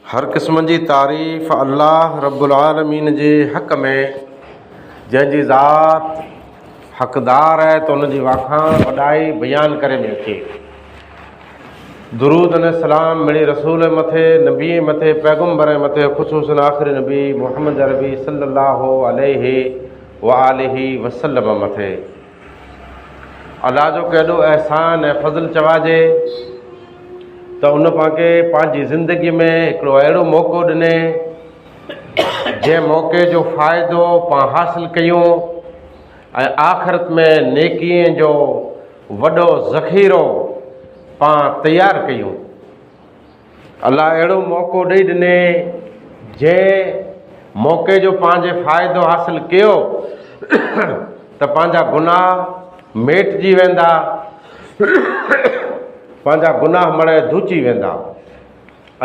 हर क़िस्म जी तारीफ़ अल्लाह रब्बुल आलमीन जे हक़ में, जंहिंजी ज़ात हक़दार है तो उनजी वाखाण वॾाई बयान करे में अचे। दुरूद अने सलाम मिली रसूल मथे, नबी मथे, पैगम्बर मथे, ख़ुसूसन आख़िरी नबी मुहम्मद अरबी सल्लल्लाहु अलैहि व आलिहि वसल्लम मथे। अल्लाह जो केॾो एहसान ऐं फज़ल चवाजे त उन पांखे पंहिंजी ज़िंदगी में हिकिड़ो अहिड़ो मौक़ो ॾिने जंहिं मौक़े जो फ़ाइदो पाण हासिलु कयूं ऐं आख़िरत में नेकीअ जो वॾो ज़ख़ीरो पाण तयारु कयूं। अल्लाह अहिड़ो मौक़ो ॾेई ॾिने जंहिं मौक़े जो पंहिंजे फ़ाइदो हासिलु कयो त पंहिंजा गुनाह मेटिजी वेंदा, पंहिंजा गुनाह मड़े धुची वेंदा।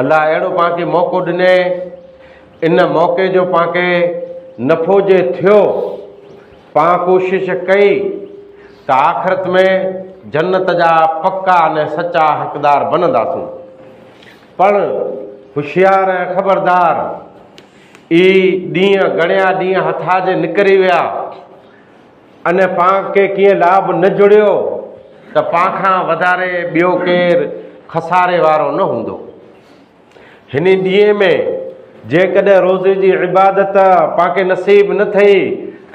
अल्लाह अहिड़ो पांखे मौक़ो ॾिने, इन मौक़े जो पांखे नफ़ो जे थियो, पाण कोशिशि कई त आख़िरत में जन्नत जा पक्का अने सचा हक़दार बनंदासूं। पर होशियार ऐं ख़बरदार, ई ॾींहं घणिया ॾींहं हथा जे निकिरी विया अने पाण खे कीअं लाभ न जुड़ियो त पाण खां वधारे ॿियो केरु खसारे वारो न हूंदो। हिन ॾींहं में जेकॾहिं रोज़े जी इबादत पाण खे नसीब न थी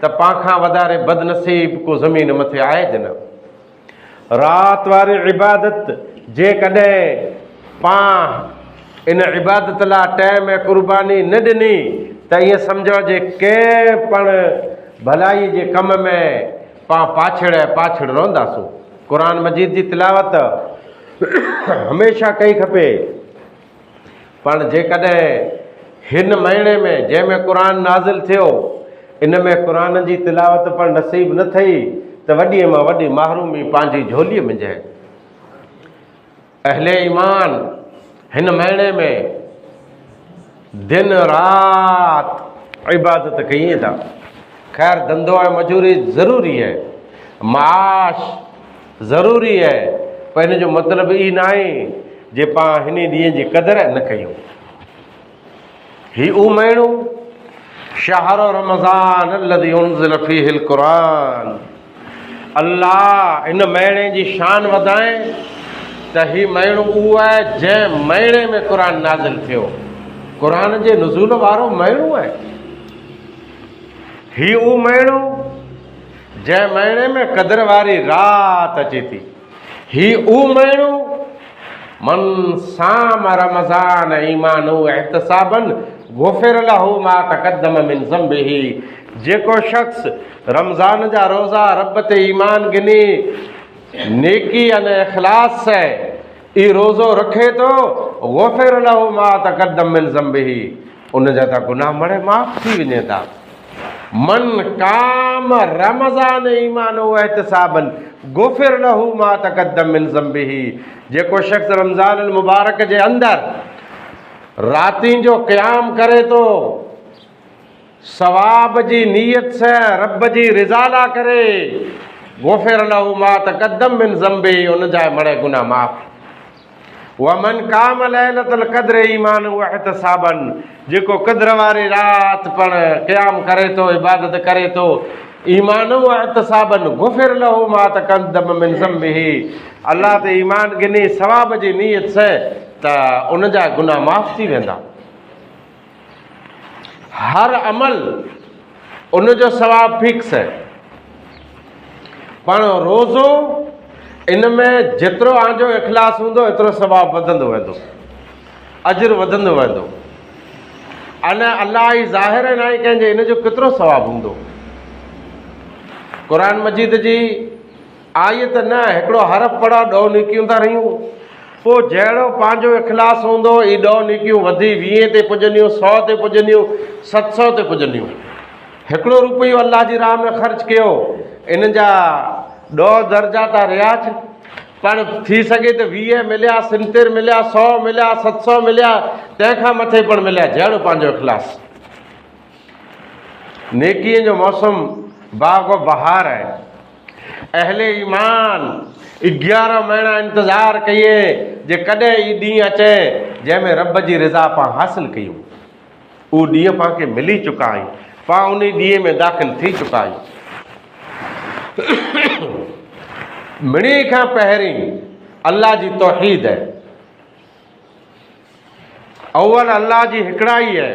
त पाण खां वधारे बदनसीब को ज़मीन मथे आहे ज न। राति वारी इबादत जेकॾहिं पाण इन इबादत लाइ टाइम ऐं क़ुर्बानी न ॾिनी त ईअं सम्झो जे कंहिं पण भलाई जे कम में पाण पाछड़ रहंदासूं। क़ुरान मजीद जी तिलावत हमेशह कई खपे, पर जेकॾहिं हिन महीने में जंहिंमें क़ुरान नाज़िल थियो इन में क़ुरान जी तिलावत पर नसीब न थी त वॾीअ मां वॾी महरूमी पंहिंजी झोलीअ में जाए। अहले ईमान हिन महीने में दिन रात इबादत कई था। खैर धंधो ऐं मजूरी ज़रूरी है, माश ज़रूरी है, पर हिन जो मतिलबु ई न आहे जे पाण हिन ॾींहं जी क़दुरु न कयूं। ही उ महीनो शहर रमज़ान अल्लज़ी उनज़िल फ़ीहिल क़ुरान। अल्लाह इन महीने जी शान वधाए त ही महीनो उहो आहे जंहिं महीने में क़ुरान नाज़िल थियो। क़ुरान जे नुज़ूल वारो महीनो आहे। ही उहो महीनो जंहिं महीने में क़दुर वारी रात अचे थी। ही उहो महीनो मन साम रमज़ान ईमान एहतिसाबन गुफ़िर लहू मा तक़द्दम मिन ज़ंबिही। जेको शख़्स रमज़ान जा रोज़ा रब ते ईमान गिनी नेकी अने इख़लास से ई रोज़ो रखे थो, गुफ़िर लहू मा तक़द्दम मिन ज़ंबिही, उन जा त गुनाह मड़े माफ़ थी वञे था। मन काम रमज़ान ईमान एहतिसाबन गुफ़िर लहू मा तक़द्दम मिन ज़ंबिही। जेको शख़्स रमज़ान मुबारक जे अंदरि रातिन जो क़याम करे तो सवाब जी नीयत से रब जी रिज़ा ला करे, गुफ़िर लहू मा तक़द्दम मिन ज़ंबिही, उन जा मड़े गुनाह माफ़। वमन काम लैलतुल क़द्र ईमान व एहतिसाबन, जेको क़द्र वारी रात पर क़याम करे तो, इबादत करे तो ईमान व एहतिसाबन गुफ़िर लहू मा तक़द्दम मिन ज़ंबिही, अल्लाह ते ईमान गिनी सवाब जी नीयत से त उन जा गुनाह माफ़ थी वेंदा। हर अमल उन जो सवाब फिक्स है, पर रोज़ो इन में जेतिरो आंजो इख़लास हूंदो एतिरो सवाब वधंदो वेंदो, अजर वधंदो वेंदो। अने अल्लाह ई ज़ाहिर न आहे कंहिंजे इन जो केतिरो सवाब हूंदो। क़ुरान मजीद जी आयत न हिकिड़ो हरफ़ पढ़ा 2 नेकियूं था रहियूं, पोइ जहिड़ो पंहिंजो इख़लास हूंदो ई 2 नेकियूं वधी 20 ते पुॼंदियूं, 100 ते पुॼंदियूं, 700 ते पुॼंदियूं। हिकिड़ो रुपयो अल्लाह जी राह में ख़र्च कयो, इन जा 2 दर्जा था रियाज, पर थी सघे त 20 मिलिया, 70 मिलिया, 100 मिलिया, 700 मिलिया, तंहिंखां मथे पण मिलिया, जहिड़ो पंहिंजो इख़लास। नेकीअ जो मौसम बाग़ो बहार है। अहले ईमान 11 महीना इंतज़ार कइए जे कॾहिं ई ॾींहुं अचे जंहिंमें रब जी रिज़ा पाण हासिल कयूं। उहो ॾींहं पाण खे मिली चुका आहियूं, पाण उन ॾींहं में दाख़िल थी चुका आहियूं। मिणी खां पहिरीं अल्लाह जी तौहीद है, अव्वल अल्लाह जी हिकिड़ाई है।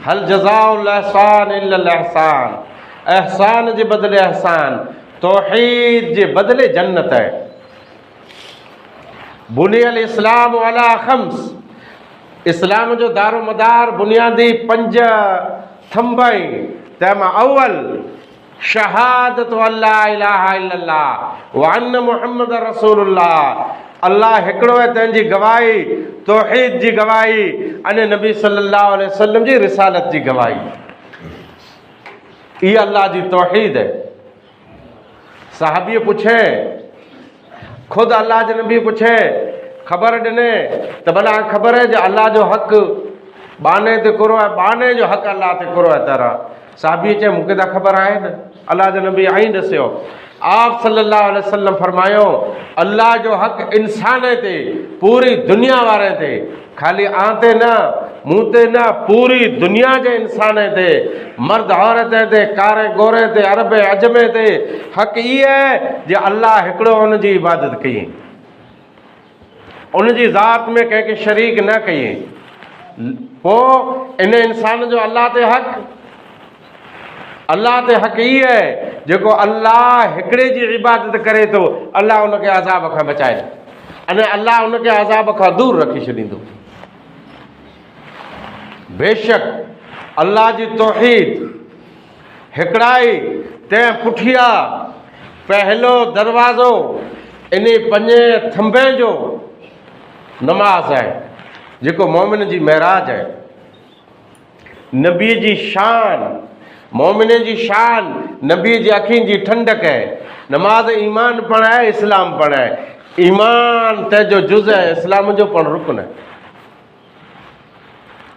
हल जज़ाउल एहसान इल्लल एहसान, एहसान जे बदिले एहसान, तौहीद जे बदिले जन्नत है। बुनियल इस्लाम अला खम्स, इस्लाम जो दारो मदार बुनियादी 5 थंब आहिनि। तंहिंमां अव्वल शहादत अल्ला इलाहा इल्लल्लाह व अन्न मुहम्मद रसूलुल्लाह, अल्लाह हिकिड़ो है, तंहिंजी गवाही, तौहीद जी गवाही, अने नबी सल्लल्लाहु अलैहि वसल्लम जी रिसालत जी गवाही। इहा अल्लाह जी तौहीद है। साहबी पुछे, ख़ुदि अल्लाह जे नबी पुछे, ख़बर ॾिने त भला ख़बर है जो अल्लाह जो हक़ बाने ते कुरो है, बाने जो हक़ अल्लाह ते कुरो है तारा। साहबी चए मूंखे त ख़बर आहे न। अल्लाह जो नबी आई ॾसियो। आप सल्लल्लाहु अलैहि वसल्लम फरमायो, अल्लाह जो हक़ इंसान ते, पूरी दुनिया वारे ते, खाली आं ते न, मूं ते न, पूरी दुनिया जे इंसान ते, मर्द औरत ते, कारे गोरे ते, अरब अजमे ते, हक़ इहो है जे अल्लाह हिकिड़ो उन जी इबादत कई, उन जी ज़ात में कंहिंखे शरीक न कई। पोइ इन इंसान जो अल्लाह ते हक़, अल्लाह ते हक़ इहो है जेको अल्लाह हिकिड़े जी इबादत करे थो, अल्लाह उनखे अज़ाब खां बचाए, अने अल्लाह उनखे अज़ाब खां दूर रखी छॾींदो। बेशक अल्लाह जी तौहीद हिकिड़ाई, तंहिं पुठियां पहलो दरवाज़ो इन 5 थंबे जो नमाज़ है, जेको मोमिन जी महराज है। नबी जी शान, मोमिन जी शान, नबी जी अखियुनि जी ठंडक है। नमाज ईमान पण है, इस्लाम पण है। ईमान तंहिंजो जुज़ है, इस्लाम जो पण रुकन है।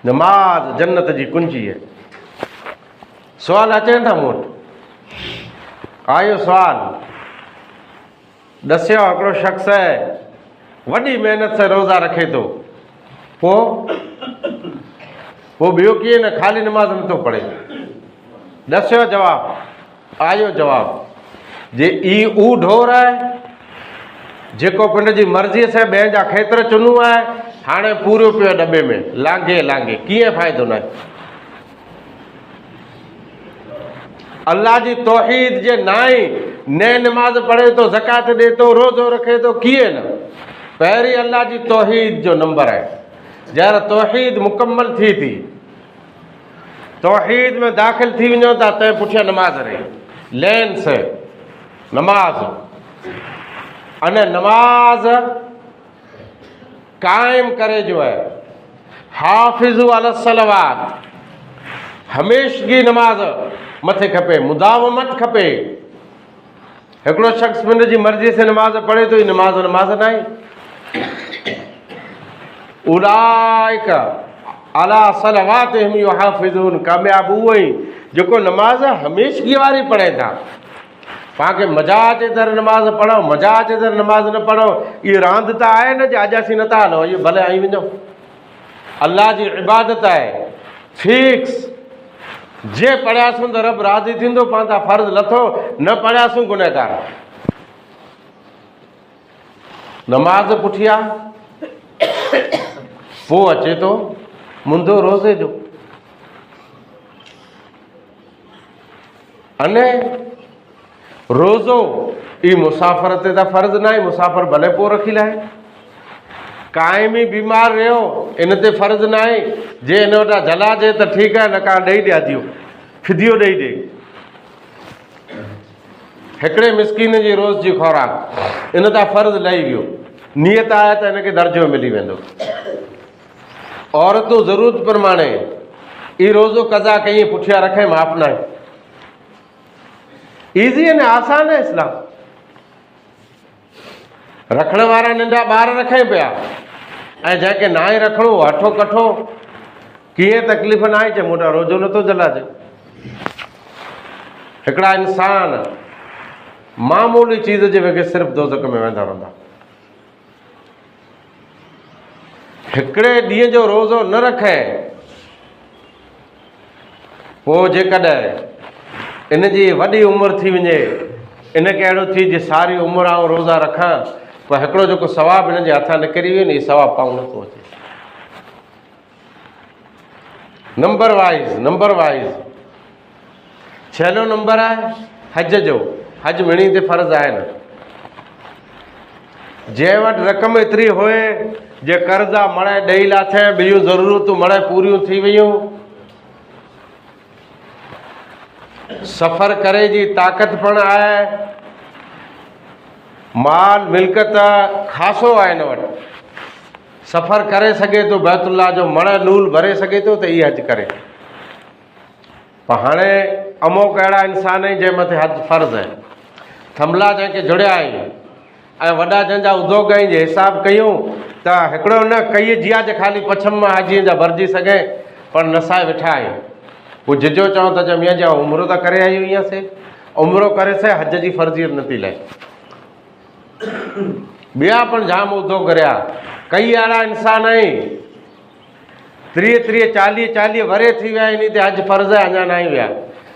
नमाज जन्नत जी कुंजी है। सवाल अचनि था मूं वटि, आयो सवाल, दसियो हिकिड़ो शख़्स है वॾी महिनत सां रोज़ा रखे थो, पोइ ॿियो कीअं न, ख़ाली नमाज़ नथो पढ़े। दसियो जवाब, आयो जवाब। जे ई ऊ ढोर आहे जेको पिंड जी मर्ज़ीअ सां ॿिए जा खेत्र चुनूं आहे, हाणे पूरो पियो डॿे में लांघे लांघे, कीअं फ़ाइदो न आहे। अल्लाह जी तौहीद जे नाई न नमाज़ पढ़े थो, ज़कात ॾे थो, रोज़ो रखे थो, कीअं न। पहिरीं अल्लाह जी तौहीद जो नंबर आहे। जंहिं तौहीद मुकमल थी थी, तौहीद में दाख़िल थी वञो था, तंहिं पुठियां नमाज़ रही, लेन से नमाज़, अने नमाज़ कायम करे जो है। हाफ़िज़ु अला सलवात, हमेशगी नमाज मथे खपे, मुदावमत खपे। हिकिड़ो शख़्स पिंड जी मर्ज़ी से नमाज पढ़े थो, नमाज न आहे। उलाइक अला सलवातिहिम युहाफ़िज़ून, कामयाब उहो ई जेको नमाज हमेशगी वारी पढ़े था। पाण खे मज़ा अचे त नमाज़ पढ़ो, मज़ा अचे त नमाज़ न पढ़ो, इहा रांदि त आहे न जे अॼु असीं नथा हलो, इहो भले आई वञो। अल्लाह जी इबादत आहे फिक्स, जे पढ़ियासीं त रब राज़ी थींदो, पाण था फ़र्ज़ु लथो, न पढ़ियासीं गुनहगार। नमाज़ पुठियां पोइ अचे थो मुंदो रोज़े जो, अने रोज़ो ई मुसाफ़िर ते त फ़र्ज़ु न आहे, मुसाफ़िर भले पोइ रखी लाहे। काइम ई बीमार रहियो, इन ते फ़र्ज़ु न आहे, जे इन वटां जलाजे त ठीकु आहे, न का ॾेई ॾियाजियो, फिदियो ॾेई ॾे। हिकिड़े मिसकीन जी रोज़ जी ख़ुराक, इन तां फ़र्ज़ु लही वियो, नियत आहे त हिनखे दर्जो मिली वेंदो। औरतूं ज़रूरत प्रमाणे ई रोज़ो कज़ा कई, पुठियां रखे, माफ़ न आहे। ईज़ी है न, आसान है इस्लाम। रखण वारा नंढा ॿार रखे पिया, ऐं जंहिंखे ना आहे रखणो हठो कठो, कीअं तकलीफ़ न आहे, चए मूंखां रोज़ो नथो जलाजे। हिकिड़ा इंसान मामूली चीज़ जे बग़ैर सिर्फ़ु दोज़ख में वेंदा रहंदा। हिकिड़े ॾींहं जो रोज़ो न रखे पोइ जेकॾहिं इन जी वॾी उमिरि थी वञे, इनखे अहिड़ो थी जे सारी उमिरि आउं रोज़ा रखां, पर हिकिड़ो जेको सवाबु हिन जे हथां निकिरी वियो नी, सवाबु पाऊं नथो अचे। नंबर वाइज़ 6 नंबर आहे हज जो। हज मिणी ते फ़र्ज़ु आहे न। जंहिं वटि रक़म एतिरी हुए जे कर्ज़ा मड़े ॾेई लाथे, ॿियूं ज़रूरतूं मड़े पूरियूं थी वियूं, सफ़र करे जी ताक़त पण आहे, माल मिल्कत ख़ासो आहे हिन वटि, सफ़र करे सघे थो, बैतुल्लाह जो मण नूल भरे सघे थो, त इहा हज करे। पर हाणे अमोक अहिड़ा इंसान आहिनि जंहिं मथे हज फ़र्ज़ु आहे। थंभला जंहिंखे जुड़िया आहिनि ऐं वॾा जंहिंजा उद्योग आहिनि जे हिसाब कयूं त हिकिड़ो न कई जिया जे ख़ाली पछम मां हाजीअ जा भरिजी सघे, पर नसाए वेठा आहियूं। पोइ जिजो चऊं त मियां जी उमिरो त करे आई हुईसीं, उमिरो करे से हज जी फ़र्ज़ियत नथी लहे। ॿिया पण जाम उद्योग करिया, कई अहिड़ा इंसान आहिनि 30 40 वरे थी विया आहिनि, हिते हज फ़र्ज़ु आहे अञा न आई विया,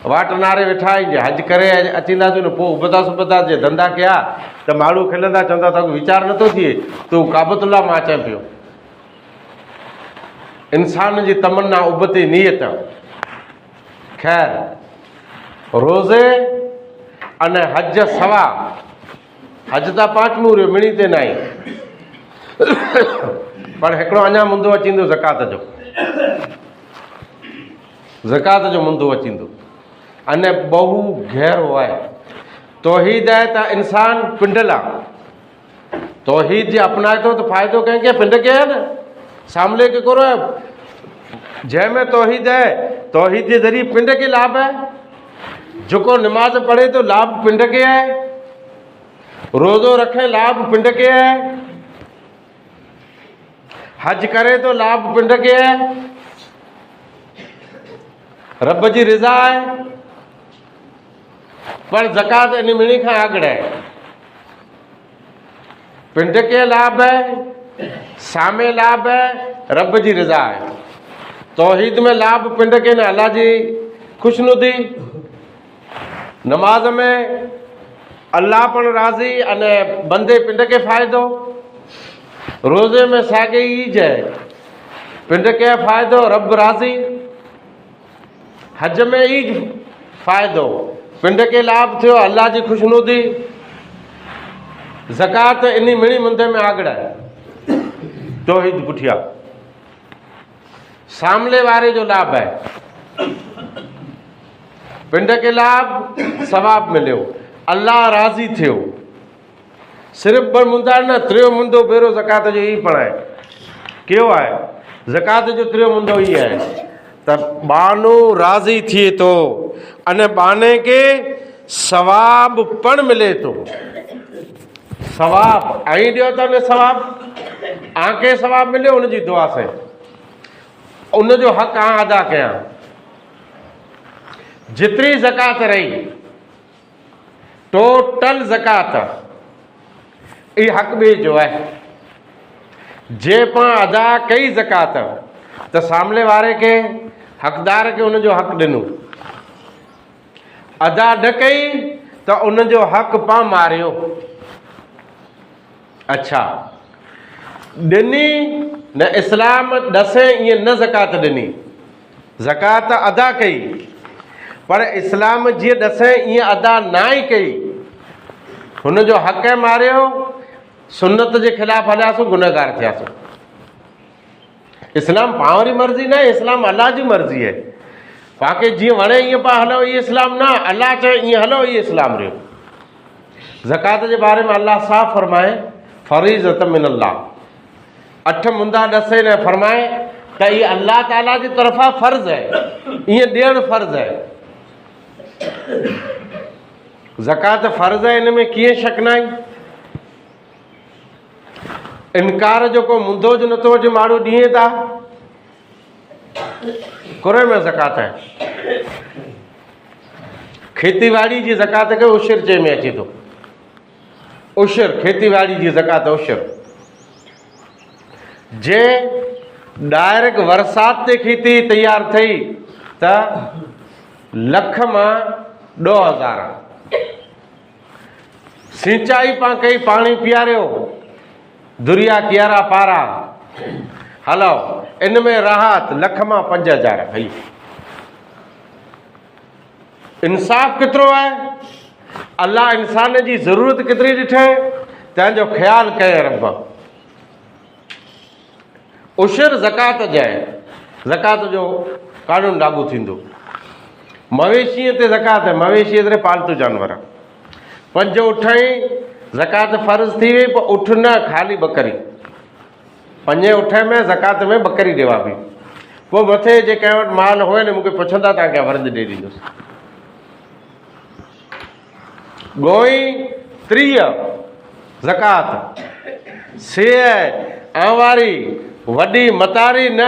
वाट नारे वेठा आहिनि। हज करे अचींदासीं न, पोइ उबता सुबता जे धंधा कया त माण्हू खिलंदा, चवंदा तव्हांखे वीचार नथो थिए, तूं काबतुल्लाह मां अचां पियो। इंसान जी तमन्ना उबती नीयत। ख़ैर, रोज़े अने हज सवा, हज त 5 रहियो, मिणी ते न आई, पर हिकिड़ो अञा मुंदो अचींदो ज़कात जो। ज़कात जो मुंदो अचींदो, अने बहु गहरो आहे। तौहीद आहे त इंसान पिंडल आहे। तौहीद जे अपनाए थो त फ़ाइदो कंहिंखे, पिंड खे आहे न, सामले खे कोन आहे। जंहिंमें तौहीद आहे, तौहीद जे ज़रिए पिंड खे लाभ आहे। जेको निमाज़ पढ़े थो लाभ पिंड खे आहे, रोज़ो रखे लाभ पिंड खे आहे, हज करे तो लाभ पिंड खे आहे, रब जी रिज़ा आहे। पर ज़कात इन मिणी खां अॻु आहे। पिंड खे लाभ है, सामे लाभ है, रब जी रिज़ा है। तौहीद में लाभ पिंड खे न, अल्लाह जी खुशनुदी। नमाज में अल्लाह पण राज़ी अने बंदे पिंड खे फ़ाइदो। रोज़े में साॻे ईज है, पिंड खे फ़ाइदो, रब राज़ी। हज में ईज फ़ाइदो, पिंड खे लाभ थियो, अल्लाह जी खुशनुदी। ज़कात इन मिणी मुंदे में आगड़ है, तौहीद पुठिया। सामले वारे जो लाभ है, पिंड खे लाभ, सवाब मिलियो, अल्लाह राज़ी थियो। सिर्फ़ ॿ मुंदा न, टियों मुंदो भेरो ज़कात जो ई पण आहे। कहिड़ो आहे? ज़कात जो टियों मुंदो ई आहे त बानो राज़ी थिए थो अने बाने खे सवाब पण मिले थो। सवाब ऐं ॾियो त उन सवाब आंखे सवाब मिलियो उनजी दुआ से, उनजो हक़ आं अदा कयां। जितरी ज़कात रही, टोटल ज़कात इहा हक़ ॿिए जो आहे। जे पाण अदा कई ज़कात त सामले वारे खे, हक़दार खे उनजो हक़ ॾिनो। अदा न कई त उनजो हक़ पाण मारियो। अच्छा, ॾिनी न, इस्लाम ॾसे ईअं न ज़कात ॾिनी, ज़कात अदा कई, पर इस्लाम जीअं ॾसे ईअं अदा ना ई कई, हुनजो हक़ मारियो, सुन्नत जे ख़िलाफ़ हलियासीं, गुनहगार थियासीं। इस्लाम पाण वारी मर्ज़ी न आहे, इस्लाम अल्लाह जी मर्ज़ी आहे। पाण जीअं वणे ईअं पाण हलो, इहो इस्लाम न। अल्लाह चए ईअं हलो, इहो इस्लाम रहियो। ज़कात जे बारे में अल्लाह साफ़ फरमाए, फरीज़त मिन अल्लाह। 8 मुंदा ॾसे न फरमाए त इहा अल्लाह ताला जी तरफ़ां फ़र्ज़ आहे, ईअं ॾियणु फ़र्ज़ आहे। ज़कात फ़र्ज़ आहे, इन में कीअं शक न आहे। इनकार जो को मुंदो जो नथो अचे, माण्हू ॾिए था। कुरे में ज़कात आहे। खेती बाड़ी जी ज़कात खे उशर चए में अचे थो। उशर, खेती बाड़ी जी ज़कात उशर। जे डायरेक्ट बरसात ते खेती तैयार थी त लख में 2000। सिंचाई पा कई पानी पियारियो दुरिया कियारा पारा हलो इन में राहत लख में 5000 भई। इंसाफ कितरो है? अल्लाह इंसान की जरूरत कितरी ॾिठे तंहिंजो ख्याल कये रब। उशर ज़कात जाए ज़कात जो कानून लागू थींदो। मवेशी ते ज़कात है, मवेशी एतिरे पालतू जानवर। 5 उठई ज़कात फ़र्ज़ थी वई, पर उठ न खाली बकरी। 5 उठ में ज़कात में बकरी ॾेवा पई। पोइ मथे जे कंहिं वटि माल हुए न मूंखे पुछंदा तव्हांखे फ़र्ज़ ॾेई ॾींदुसि। गोई 30 ज़कात। सेह आंवारी वॾी मतारी न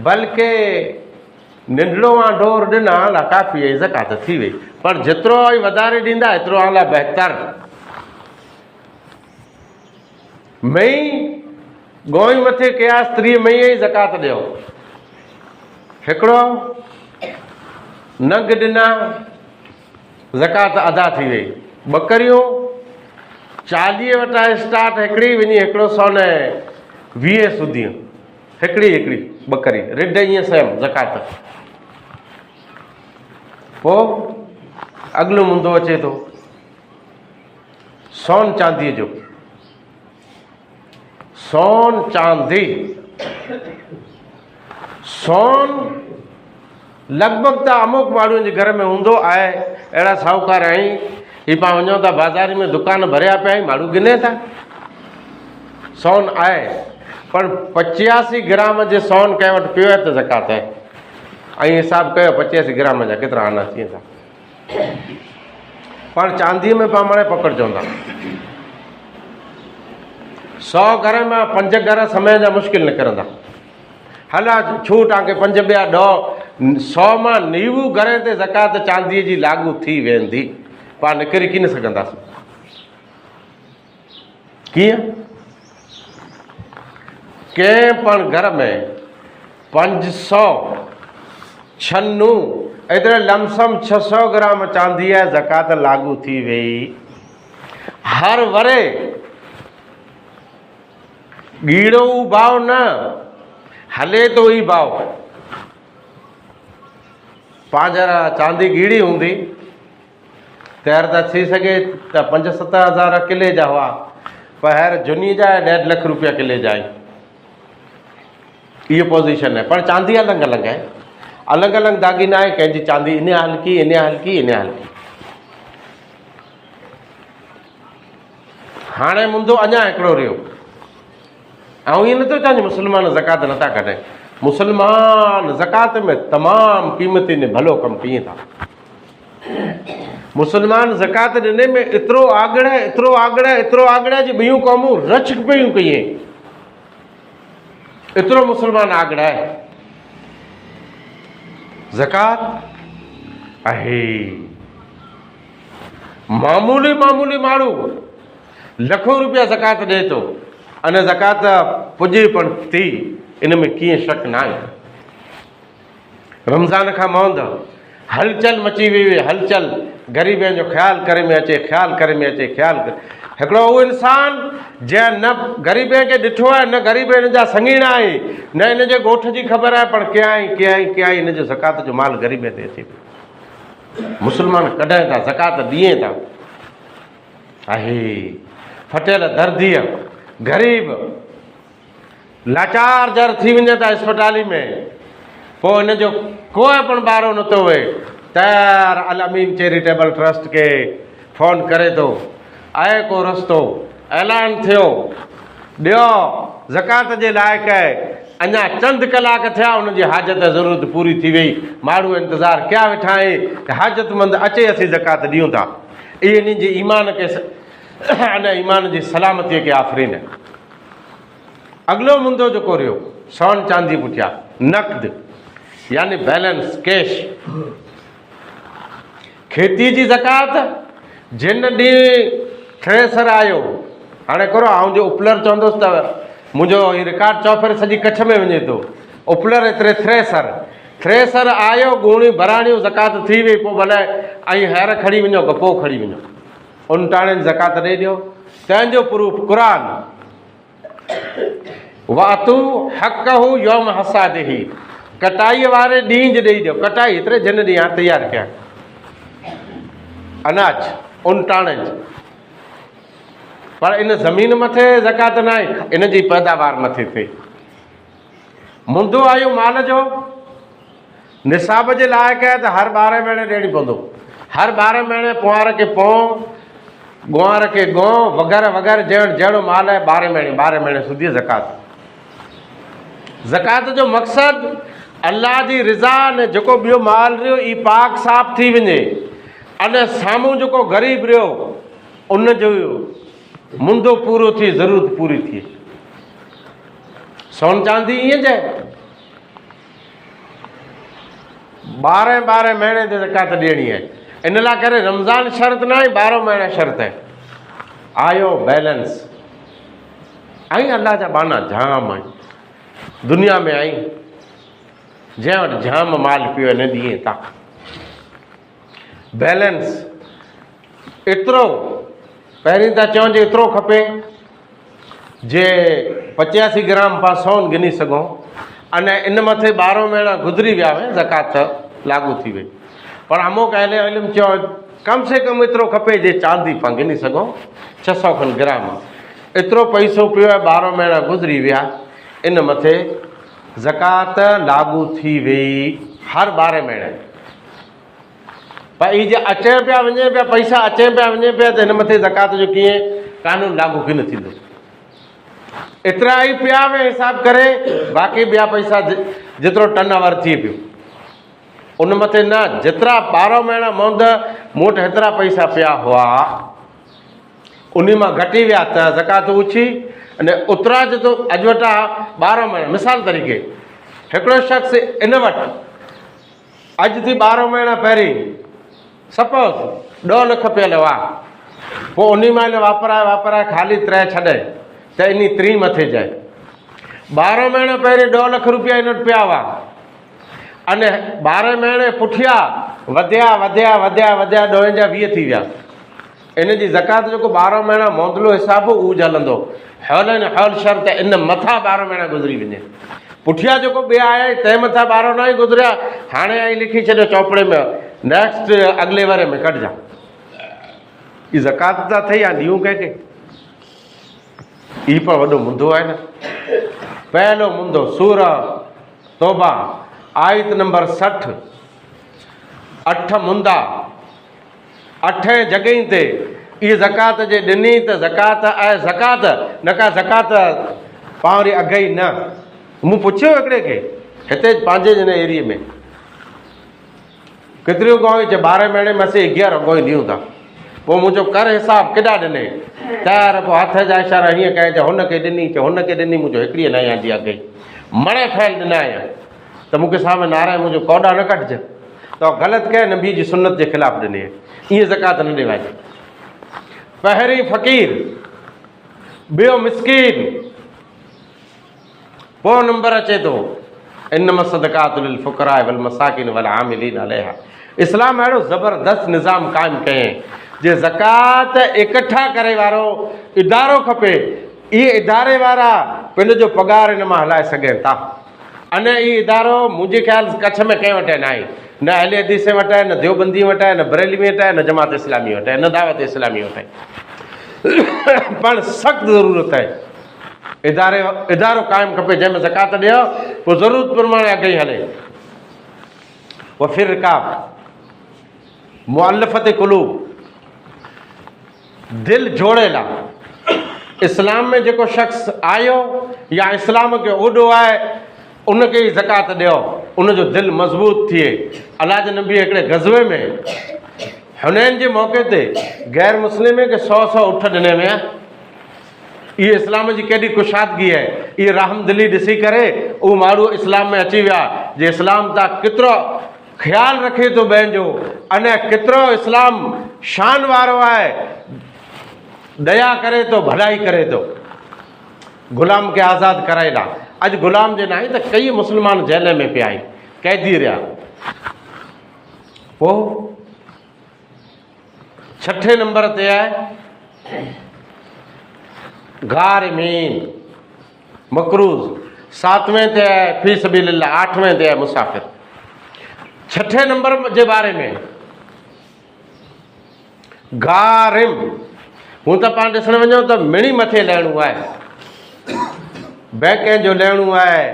बल्कि निंढड़ो ढोर ॾिना ला काफ़ी है, ज़कात थी वई। पर जेतिरो ई वधारे ॾींदा एतिरो आला बहितर। मई गोई मथे कयास 30 मई जी ज़कात ॾियो। हिकिड़ो नग ॾिना ज़कात अदा थी वई। बकरियूं 40 वटा स्टार्ट हिकिड़ी वञी 120 सुधियूं हिकिड़ी बकरी रिड ईअं सेम ज़कात। पोइ अगलो मुंदो अचे थो सोन चांदी जो। सोन चांदी सोन लगभग त अमुक माण्हुनि जे घर में हूंदो आहे। अहिड़ा साहूकार आहिनि ही पाण वञूं था बाज़ारि में दुकान भरिया पिया आहिनि, माण्हू गिने था सोन आहे। पर 85 ग्राम जे सोन कंहिं वटि पियो आहे त ज़कात आहे। ऐं हिसाब कयो 85 ग्राम जा केतिरा आना थी वेंदा। पर चांदीअ में पाण हाणे पकड़जूं था 100 घर में 5 घर समय जा मुश्किल निकिरंदा। हला छू तव्हांखे 5 ॿिया 10 100 मां 90 घर ते ज़कात चांदीअ जी लागू थी वेंदी। पाण निकिरी कीन सघंदासीं। कीअं? कंहिं पण घर में 500 छन्नू एतिरे लमसम 600 ग्राम चांदी आहे ज़कात लागू थी वई। हर वरे गीड़ो भाव न हले तो ही भाव। 5000 चांदी गीड़ी हूंदी तैर त थी सके त 5-7 हज़ार किले जा हुआ, पर हींअर जुनी जा 1.5 लख रुपया किले जा आहिनि। ये पोजीशन है। पर चांदी अलग अलग है, अलग अलग दागीना है। कंहिंजी चांदी इन हल्की इन हल्की इन हल्की। हाणे मुंदो अञा हिकिड़ो रहियो। ऐं ईअं नथो चवां मुस्लमान ज़कात नथा कढनि। मुस्लमान ज़कात में तमामु क़ीमती ने भलो कमु कनि था। मुस्लमान ज़कात ॾिने में एतिरो आगड़ा जी ॿियूं क़ौमूं रच पियूं कयूं। एतिरो मुस्लमान आगड़ा है। ज़कात आहे मामूली माण्हू लखों रुपया ज़कात ॾे थो। अने ज़कात पुॼे पण थी, इन में कीअं शक न आहे। रमज़ान खां मौंद हलचल मची वई हुई। हलचल ग़रीबनि जो ख़्यालु करे में अचे, ख़्यालु करे में अचे, ख़्यालु करे। हिकिड़ो उहो इंसान जंहिं न ग़रीबनि खे ॾिठो आहे, न ग़रीब हिन जा संगीणा आहे, न हिन जे ॻोठ जी ख़बर आहे, पर कीअं हिन जो ज़कात जो माल ग़रीब ते अचे पियो। मुस्लमान कढनि था, ज़कात ॾिए था। आहे फटियल दर्दीअ ग़रीब लाचार जर थी वञे था अस्पताली में, पोइ हिन जो कोई पण ॿारो नथो हुए। तयार अल अमीन चैरिटेबल ट्रस्ट के फ़ोन करे थो, आहे को रस्तो, ऐलान थियो, ॾियो ज़कात जे लाइक़ु आहे। अञा चंद कलाक थिया, हुनजी हाजत ज़रूरत पूरी थी वई। माण्हू इंतज़ारु कया वेठा आहिनि हाजतमंद अचे, असीं ज़कात ॾियूं था। इहे इन जे ईमान खे अने ईमान जी सलामतीअ खे आफ़रीन। अॻिलो मुंदो जेको रहियो सोन चांदी पुठियां नक़द यानी बैलेंस कैश। खेती जी ज़कात जिन ॾींहुं थ्रेसर आयो, हाणे करो आउं जो उपलर चवंदुसि त मुझो ये रिकॉर्ड चौफेर सजी कच्छ में वञे थो। उपलर एतिरे थ्रेसर आयो, गुणी भराणियूं ज़कात थी वई, पोइ भले ऐं हैर खणी वञो गपो खणी वञो, उन टाणे ज़कात ॾेई ॾियो। तंहिंजो प्रूफ क़ुरान, वातू हक़हू यौम हसादिही, कटाईअ वारे ॾींहुं ज ॾेई ॾियो। कटाई एतिरे जिन ॾींहुं हाणे तयारु कया अनाज उन टाणे ज, पर इन ज़मीन मथे ज़कात न आहे, इन जी पैदावार मथे थिए। मुंदो आयो माल जो निसाब जे लाइक़ु आहे त हर 12 महीने ॾियणी पवंदो। हर 12 महीने पुआर खे पोइ, गुआर खे गों वग़ैरह वग़ैरह जहिड़ो माल आहे 12 महीने सुधी ज़कात। ज़कात जो मक़सदु अल्लाह जी रिज़ा ने जेको ॿियो माल रहियो ई पाक साफ़ थी वञे, अने साम्हूं जेको ग़रीब रहियो उन जो मुंदो पूरो थिए, ज़रूरत पूरी थिए। सोन चांदी ईअं जाए 12 महीने ते ज़कात ॾियणी आहे। इन लाइ करे रमज़ान शर्त न आहे, 12 महीना शर्त आहे। आयो बैलेंस। ऐं अल्लाह जा बाना जाम आहिनि दुनिया में, आई जंहिं वटि जाम माल पियो हिन ॾींहं तां। बैलेंस एतिरो, पहिरीं त चवनि जे एतिरो खपे जे 85 ग्राम पां सोन गिनी सघूं, अने इन मथे 12 महीना गुज़री विया हुआ, ज़कात लागू थी वई। पर अमुक अहले इल्म चयो कम से कम एतिरो खपे जे चांदी पां गिनी सघूं, 600 खनि ग्राम। एतिरो पैसो पियो आहे, 12 महीना गुज़री विया, इन मथे ज़कात लागू थी वई हर 12 महीने। पर इहे अचे पिया वञे पिया, पैसा अचे पिया वञे पिया, त हिन मथे ज़कात जो कीअं कानून लागू कीअं न थींदो। एतिरा ई पिया में हिसाब करे, बाक़ी ॿिया पैसा जेतिरो टर्न ओवर थिए पियो उन मथे न, जेतिरा 12 महीना मूं वटि हेतिरा पैसा पिया हुआ, उन मां घटी विया त ज़कात उछी, अने उतरा जेतो अॼु वटि 12 महीना। मिसाल तरीक़े हिकिड़ो शख़्स इन वटि अॼु थी 12 महीना पहिरीं सपोज़ 2 लख पियल हुआ, पोइ उन मां वापराए ख़ाली 3 छॾे त इन 3 मथे जाए। 12 महीना पहिरीं 2 लख रुपया इन वटि पिया हुआ, अने 12 महीने पुठियां वधिया 2 जा 20 थी विया। इन जी ज़कात जेको 12 महीना मोंदलो हिसाब उहो हलंदो। हौल शर्त इन मथां 12 महीना गुज़री वञे। पुठियां जेको ॿिया आया तंहिं मथां 12 न ई गुज़रिया, हाणे आई लिखी छॾियो चौपड़े में नेक्स्ट अॻिले वारे में कढिजा। ई ज़कात था थी या ॾियूं कंहिंखे? ई पर वॾो मुंदो आहे न। पहलो मुंदो सूरा तौबा आयत नंबर 60, 8 मुंदा 8 जॻहि ते इहा ज़कात जे ॾिनी त ज़कात आहे। ज़कात न का ज़कात पाण वरी अघ ई न। मूं पुछियो हिकिड़े खे हिते पंहिंजे हिन एरिए में केतिरियूं गऊं, चए 12 महीने में असीं 11 गऊं ॾियूं था। पोइ मूं चयो कर हिसाब केॾा ॾिने तयारु, पोइ हथ जा इशारा हीअं कया, चए हुनखे ॾिनी, चए हुनखे ॾिनी। मूं चयो हिकिड़ी न आंदी अघ मणे फैल ॾिना आहियां त मूंखे साम्हूं नारायण मुंहिंजो कौॾा न कटिजे, त ग़लति कया, नबी जी सुनत जे ख़िलाफ़ु ॾिनी। ईअं ज़कात न ॾिवाइजे। पहिरीं फ़क़ीर, ॿियो मिस्कीन, पोइ नंबर अचे थो इन्नमा सदक़ातु लिल फ़ुक़रा वल मसाकिन वल आमिलीन अलैहा। इस्लाम अहिड़ो ज़बरदस्त निज़ाम क़ाइमु कयईं जे ज़कात इकठा करे वारो इदारो खपे। इहे इदारे वारा पंहिंजो पघार हिन मां हलाए सघनि था। अने इहो इदारो मुंहिंजे ख़्याल कच्छ में कंहिं वटि न आहे, न अहले हदीस वटि आहे, न देवबंदी वटि आहे, न बरेली वटि आहे, न जमात इस्लामी वटि आहे, न दावत इस्लामी वटि आहे। पाण सख़्तु ज़रूरत आहे इदारो क़ाइमु खपे जंहिंमें ज़कात ॾियो, पोइ ज़रूरत प्रमाणे अॻे ई हले। पोइ फिर रिकाब मुअल्लफ़त क़ुलूब, दिलि जोड़ियल आहे। इस्लाम में जेको शख़्स आयो या इस्लाम खे ओॾो आहे उनखे ई ज़कात ॾियो, उनजो दिलि मज़बूत थिए। अलाह जे नबी हिकिड़े गज़वे में हुनैन जे मौक़े ते गैर मुस्लिम खे 100 उठ ॾिने विया। इहे इस्लाम जी केॾी कुशादगी आहे। इहे रहमदिली ॾिसी करे उहो माण्हू इस्लाम में अची विया जे इस्लाम तां केतिरो ख़्यालु रखे थो ॿियनि जो, अने केतिरो इस्लाम शान वारो आहे, दया करे थो, भलाई करे थो। गुलाम खे आज़ादु कराइला। अॼु गुलाम जे नाहे त कई मुस्लमान जेल में पिया आहिनि, कैदी रहिया। पोइ 6 नंबर ते आहे गारिमीन मकरूज़, 7वें ते आहे फी सबीलिल्लाह, 8वें ते आहे मुसाफ़िर। 6 नंबर जे बारे में गारिम, हूं त पाण ॾिसण वञूं त मिणी मथे लहिणो आहे, बैंक जो लहिणो आहे,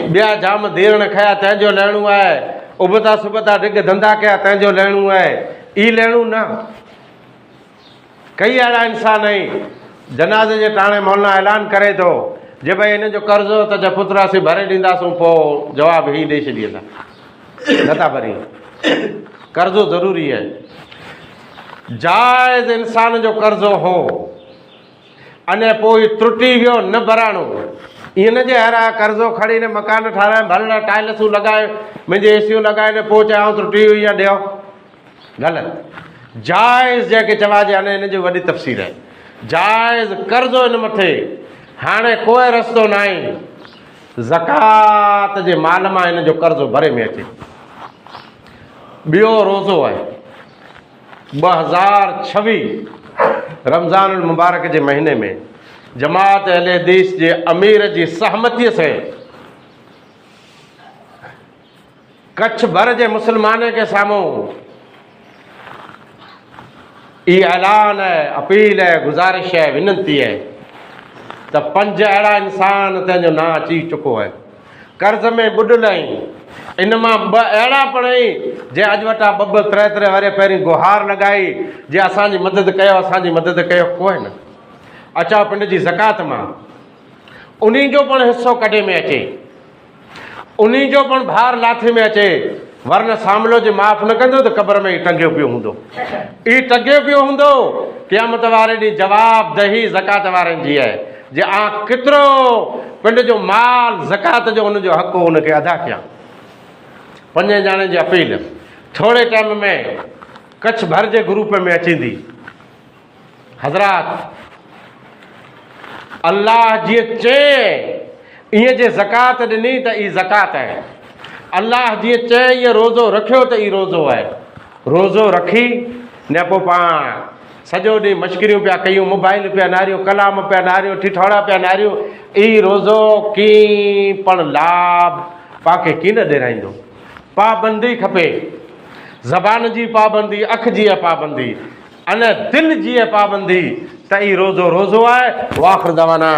ॿिया जाम धीरण खया तंहिंजो लहिणो आहे, उबता सुबता डिग धंधा कया तंहिंजो लहिणो आहे। ई लहिणो न। कई अहिड़ा इंसान आहिनि जनाज़े जे टाणे मौलाना ऐलान करे थो जे भई हिन जो कर्ज़ो त जे पुत्रासीं भरे ॾींदासूं, पोइ जवाबु ई ॾेई छॾींदा, नथा भरी। कर्ज़ो ज़रूरी आहे। जाइज़ इंसान जो कर्ज़ो हो, अने पोइ त्रुटी वियो न भराणो। ईअं न जे हरा कर्ज़ो खणी ने मकान ठाराए, भरण टाइल्सूं लॻाए, मुंहिंजी एसियूं लॻाए ने पोइ चयां त्रुटी हुई या ॾियो, ग़लति। जाइज़ जंहिंखे चवाइजे, हाणे हिन जी वॾी तफ़सीर आहे। जाइज़ कर्ज़ो हिन मथे, हाणे कोई रस्तो न आहे, ज़कात जे माल मां हिन जो कर्ज़ो भरे में अचे। ॿियो रोज़ो आहे 2026 रमज़ानुल मुबारक जे महीने में जमात अहले हदीस जे अमीर जी सहमतीअ से कच्छ भर जे मुसलमान के साम्हूं ये ऐलान है, अपील है, गुजारिश है, विनती है त 5 अहिड़ा इंसान तंहिंजो नां अची चुको है, कर्ज़ में बुॾल आहिनि। इन मां 2 अहिड़ा पण जे अॼु वटा 2 3 वरे पहिरीं गुहार लॻाई जे असांजी मदद कयो, असांजी मदद कयो, कोई न। अचा पिंड जी ज़कात मां उन्हीं जो पण हिस्सो कॾे में अचे, उन्हीं जो पण भार लाथे में अचे, वरन सामलो जे माफ़ न कंदो त क़बर में ई टंगियो पियो हूंदो। ई टंगियो पियो हूंदो, क़यामत वारे ॾींहुं जवाबदही ज़कात वारनि जी आहे जे केतिरो पिंड जो माल ज़कात जो हुनजो हक़ हुनखे अदा कयां। 5 ॼणनि जी अपील थोरे टाइम में कच्छ भर जे ग्रुप में अचींदी। हज़रात, अल्लाह जीअं चए ईअं जे ज़कात ॾिनी त ई ज़कात आहे। अल्लाह जीअं चए ईअं रोज़ो रखियो त ई रोज़ो आहे। रोज़ो रखी न पोइ पाण सॼो ॾींहुं मश्करियूं पिया कयूं, मोबाइल पिया नारियूं, कलाम पिया नारियूं, ठिठोड़ा पिया नारियूं, ई रोज़ो की पण लाभ पाके की न ॾिराईंदो। पाबंदी खपे, ज़बान जी पाबंदी, अख जी पाबंदी, अने दिल जी पाबंदी, त ई रोज़ो रोज़ो आहे। वाख़िर दवाना।